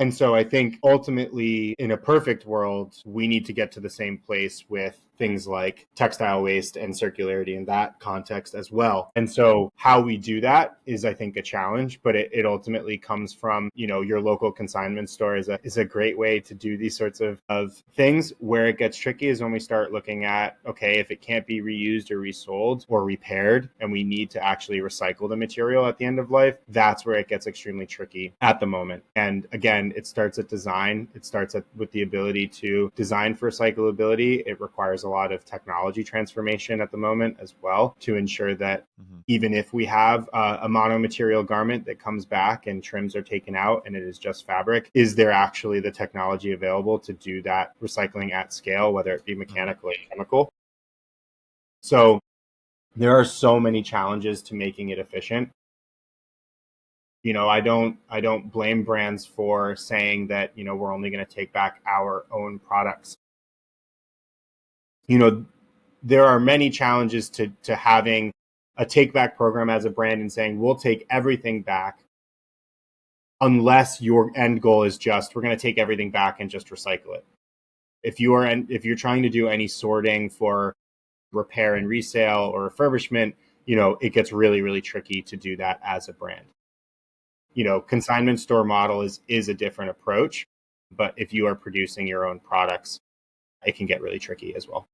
And so I think ultimately, in a perfect world, we need to get to the same place with things like textile waste and circularity in that context as well. And so how we do that is, I think, a challenge, but it ultimately comes from, your local consignment store is a great way to do these sorts of things. Where it gets tricky is when we start looking at, okay, if it can't be reused or resold or repaired, and we need to actually recycle the material at the end of life, that's where it gets extremely tricky at the moment. And again, it starts at design. It starts with the ability to design for recyclability. It requires a lot of technology transformation at the moment as well to ensure that even if we have a monomaterial garment that comes back and trims are taken out and it is just fabric, is there actually the technology available to do that recycling at scale, whether it be mechanical or chemical? So there are so many challenges to making it efficient. I don't blame brands for saying that, we're only going to take back our own products. There are many challenges to having a take back program as a brand and saying, we'll take everything back, unless your end goal is just, we're going to take everything back and just recycle it. If you're trying to do any sorting for repair and resale or refurbishment, it gets really, really tricky to do that as a brand. Consignment store model is a different approach, but if you are producing your own products, it can get really tricky as well.